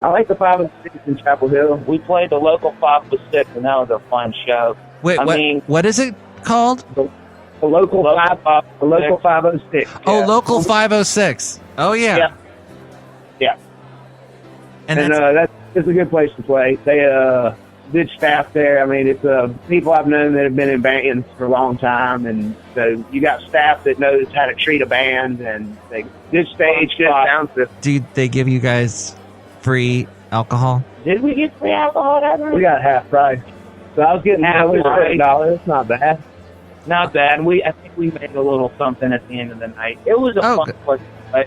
I like the 506 in Chapel Hill. We played the local 506, and that was a fun show. Wait, what is it called? The local 506. Oh, local 506. Oh, yeah. Yeah. And it's a good place to play. They good staff there. I mean, it's people I've known that have been in bands for a long time, and so you got staff that knows how to treat a band, and they good stage, good sound system. Do they give you guys free alcohol? Did we get free alcohol that night? We got half price. So I was getting $40. It's not bad. Not bad. I think we made a little something at the end of the night. It was a fun place to play.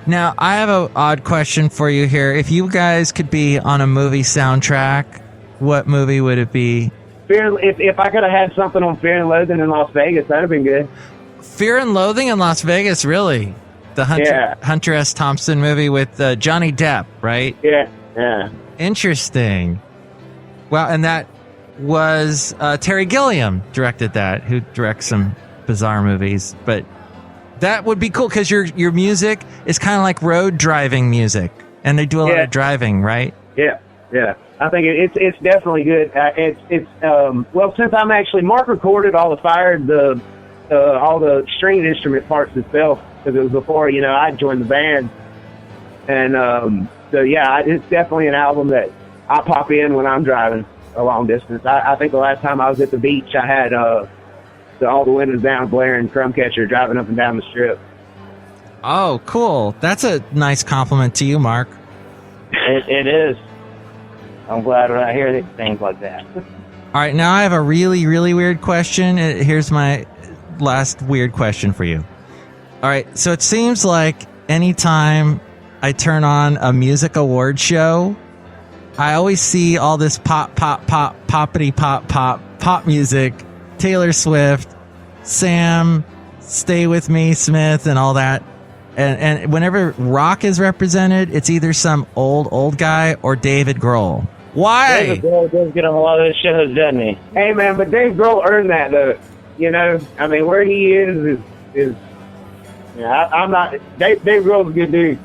Now, I have an odd question for you here. If you guys could be on a movie soundtrack, what movie would it be? If I could have had something on Fear and Loathing in Las Vegas, that would have been good. Fear and Loathing in Las Vegas, really? The Hunter S. Thompson movie with Johnny Depp, right? Yeah. Interesting. Wow, and that was Terry Gilliam directed that, who directs some bizarre movies, but that would be cool because your music is kind of like road driving music, and they do a lot of driving, right? Yeah. I think it's definitely good. Well, since I'm actually Mark recorded all the all the stringed instrument parts himself because it was before I joined the band, and it's definitely an album that I pop in when I'm driving a long distance. I think the last time I was at the beach, I had all the windows down, blaring CRUMB CATCHER, driving up and down the strip. Oh, cool. That's a nice compliment to you, Mark. It is. I'm glad when I hear things like that. All right, now I have a really, really weird question. Here's my last weird question for you. All right, so it seems like anytime I turn on a music award show, I always see all this pop, poppity pop music, Taylor Swift, Sam, Stay With Me, Smith, and all that. And whenever rock is represented, it's either some old guy or David Grohl. Why? David Grohl does get on a lot of those shows, doesn't he? Hey, man, but Dave Grohl earned that, though. I mean, where he is I'm not... Dave Grohl's a good dude.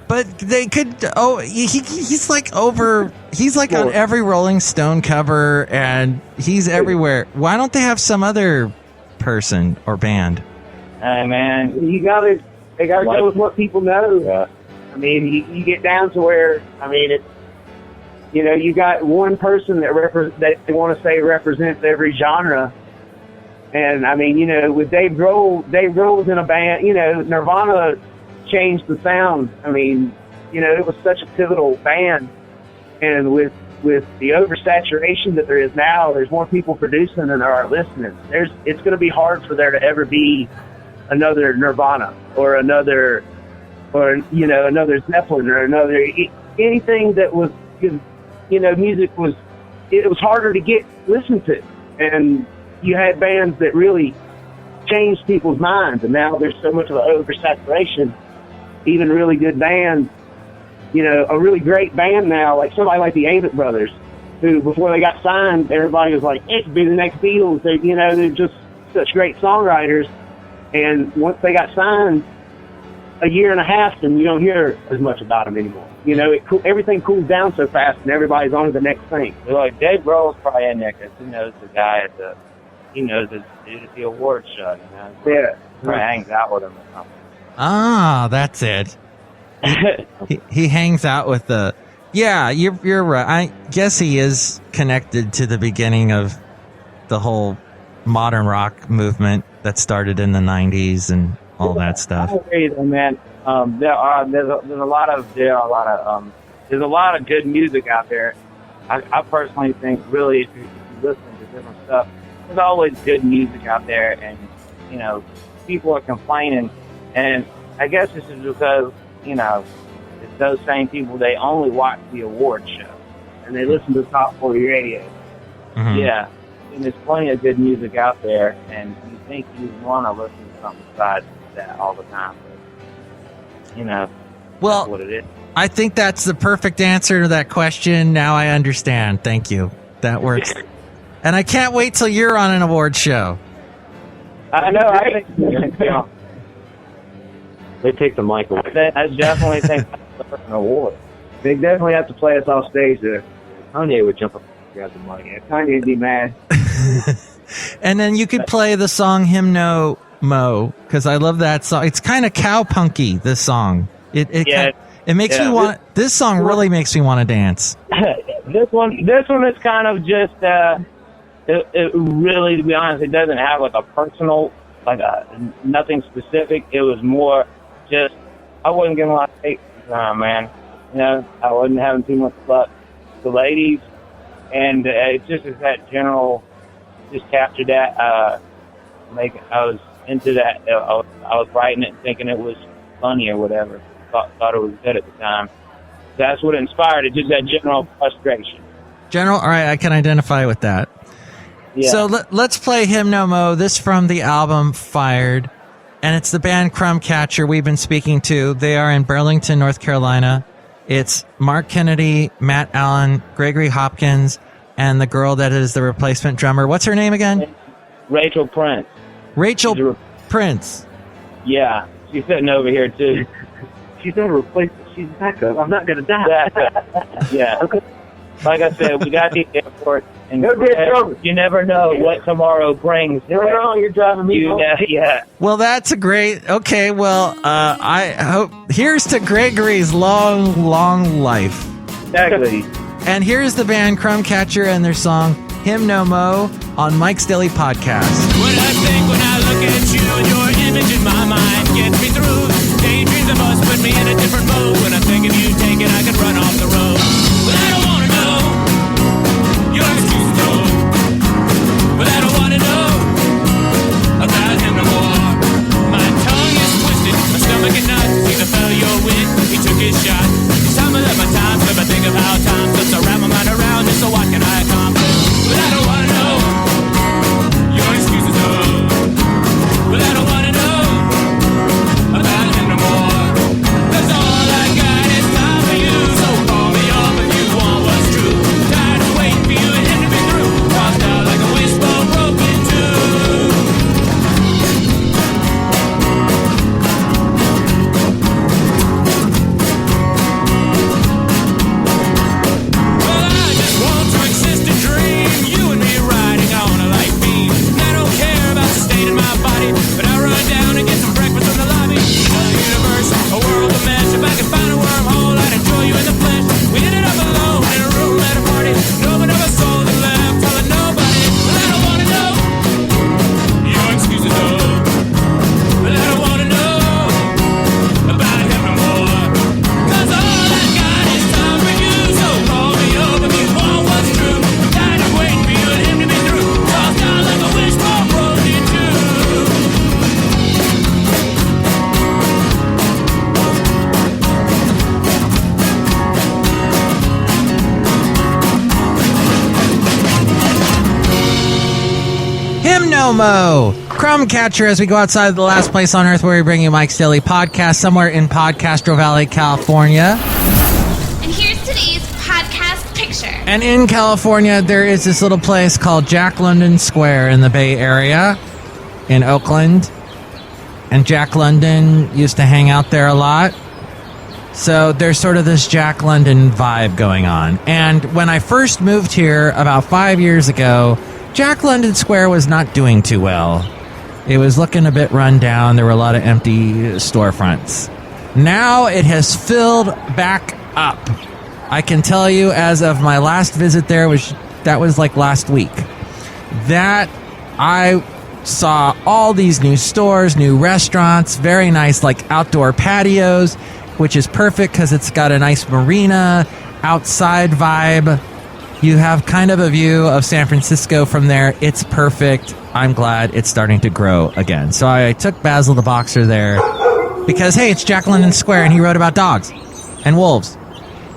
But they could... Oh, he's like over... He's like on every Rolling Stone cover, and he's everywhere. Why don't they have some other person or band? Hey, man, they gotta go with what people know. Yeah. I mean, you get down to where, I mean, it's, you got one person that they want to say represents every genre. And, I mean, with Dave Grohl was in a band, Nirvana changed the sound. I mean, it was such a pivotal band. And with the oversaturation that there is now, there's more people producing than there are listening. It's going to be hard for there to ever be another Nirvana or another Zeppelin or anything that was, music was, it was harder to get listened to. And you had bands that really changed people's minds. And now there's so much of an oversaturation, even really good bands, a really great band now, like somebody like the Avett Brothers, who before they got signed, everybody was like, it could be the next Beatles. They're just such great songwriters. And once they got signed, a year and a half, and you don't hear as much about them anymore. Everything cools down so fast, and everybody's on to the next thing. Like Dave Grohl's probably in there because he knows the guy he knows the dude at the award show. Yeah, probably hangs out with him or something. Ah, that's it. He hangs out with the. Yeah, you're right. I guess he is connected to the beginning of the whole modern rock movement that started in the 90s and all that stuff. I agree, though, man. There's a lot of good music out there. I personally think, really, if you listen to different stuff, there's always good music out there, and people are complaining, and I guess this is because it's those same people, they only watch the award show and they listen to top 40 radio. Mm-hmm. Yeah. And there's plenty of good music out there, and you think you want to listen to something besides that all the time. But, well, that's what it is. I think that's the perfect answer to that question. Now I understand. Thank you. That works. And I can't wait till you're on an award show. I know. I think they take the mic away. I definitely think that's the an award. They definitely have to play us off stage there. Kanye would jump up and grab the mic. Yeah, Kanye would be mad. And then you could play the song Him No Mo, because I love that song. It's kind of cowpunky, this song. It makes me want... This song really makes me want to dance. This one is kind of just... It really, to be honest, it doesn't have like a personal, nothing specific. It was more just, I wasn't getting a lot of hate at the time, man. You know, I wasn't having too much luck with the ladies, and it just is that general, just captured that. I was into that. I was writing it thinking it was funny or whatever. Thought it was good at the time. That's what inspired it, just that general frustration. All right, I can identify with that. Yeah. So let's play Him No Mo. This from the album Fired. And it's the band CRUMB CATCHER we've been speaking to. They are in Burlington, North Carolina. It's Mark Kennedy, Matt Allen, Gregory Hopkins, and the girl that is the replacement drummer. What's her name again? Rachel Prince. Rachel Prince. Yeah. She's sitting over here, too. She's not a replacement. She's backup. I'm not going to die. Yeah. Okay. Like I said, we got the airport. And you never know what tomorrow brings. You're wrong. You're driving me home. Yeah. Well, that's a great... Okay, well, I hope... Here's to Gregory's long, long life. Exactly. And here's the band CRUMB CATCHER and their song Him No Mo on Mike's Daily Podcast. What I think when I look at you and your image in my mind gets me through. Daydreams of us put me in a different mode. When I think of you taking, I could run off the road. But I don't wanna know your excuse though. But I don't wanna know about him no more. My tongue is twisted, my stomach is nuts. He's a fellow you're with, he took his shot. It's time I let my time slip. I think of how time slips. I wrap my mind around it, so what can I accomplish? But I don't wanna know your excuses though. But I don't wanna know about him no more. 'Cause all I got is time for you. So call me up if you want what's true. Tired of waiting for you and him to be through. Tossed out like a wishbone broken too. Well, I just want to exist and dream. You and me riding on a light beam. I don't care about the state of my body, but I'll run down and get some breakfast from the lobby. Another universe, a world of mesh. If I could find a wormhole, I'd enjoy you in the flesh. We ended up alone in a room at a party. Nobody of us soul that left, telling nobody. But I don't wanna know your excuses though. But I don't wanna know about him no more. 'Cause all I got is time for you. So call me up if you want what's true. I'm tired of waiting for you and him to be through. Tossed down like a wishbone broken too. Him No Mo. CRUMB CATCHER as we go outside the last place on earth where we bring you Mike's Daily Podcast, somewhere in Podcastro Valley, California. And here's today's podcast picture. And in California, there is this little place called Jack London Square in the Bay Area in Oakland. And Jack London used to hang out there a lot. So there's sort of this Jack London vibe going on. And when I first moved here about 5 years ago, Jack London Square was not doing too well. It was looking a bit run down. There were a lot of empty storefronts. Now it has filled back up. I can tell you as of my last visit there, that was like last week, that I saw all these new stores, new restaurants, very nice like outdoor patios, which is perfect because it's got a nice marina, outside vibe. You have kind of a view of San Francisco from there. It's perfect. I'm glad it's starting to grow again. So I took Basil the Boxer there because, hey, it's Jack London Square, and he wrote about dogs and wolves.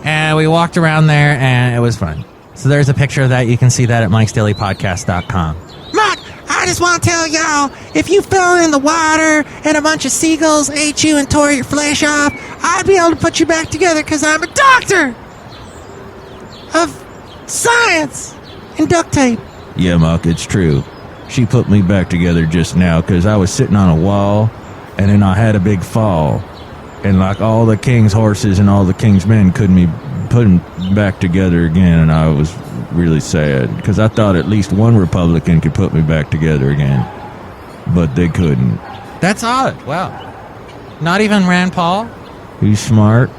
And we walked around there, and it was fun. So there's a picture of that. You can see that at MIKEs-DAILY-PODCAST.com. Mike, I just want to tell y'all, if you fell in the water and a bunch of seagulls ate you and tore your flesh off, I'd be able to put you back together because I'm a doctor of science and duct tape. Yeah, Mark, it's true. She put me back together just now because I was sitting on a wall and then I had a big fall. And like all the king's horses and all the king's men couldn't be put them back together again, and I was really sad because I thought at least one Republican could put me back together again, but they couldn't. That's odd. Wow. Not even Rand Paul? He's smart,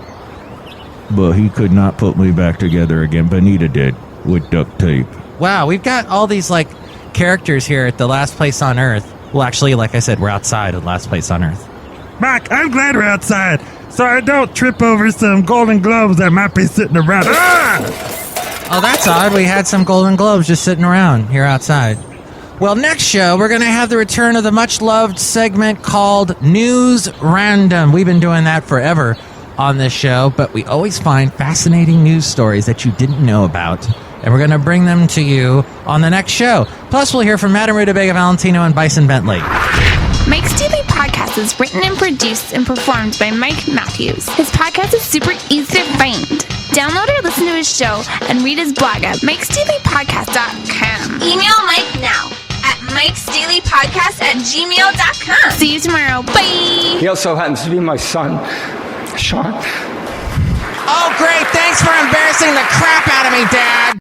but he could not put me back together again. Benita did with duct tape. Wow, we've got all these like characters here at the Last Place on Earth. Well, actually, like I said, we're outside of Last Place on Earth. Mike, I'm glad we're outside, so I don't trip over some Golden Globes that might be sitting around. Ah! Oh, that's odd. We had some Golden Globes just sitting around here outside. Well, next show, we're going to have the return of the much-loved segment called News Random. We've been doing that forever on this show, but we always find fascinating news stories that you didn't know about, and we're going to bring them to you on the next show. Plus, we'll hear from Madame Rootabega, Valentino, and Bison Bentley. Mike's Daily Podcast is written and produced and performed by Mike Matthews. His podcast is super easy to find. Download or listen to his show and read his blog at MIKEs-DAILY-PODCAST.com. Email Mike now at MIKES-DAILY-PODCAST@gmail.com. See you tomorrow. Bye! He also happens to be my son, Sean. Oh, great. Thanks for embarrassing the crap out of me, Dad.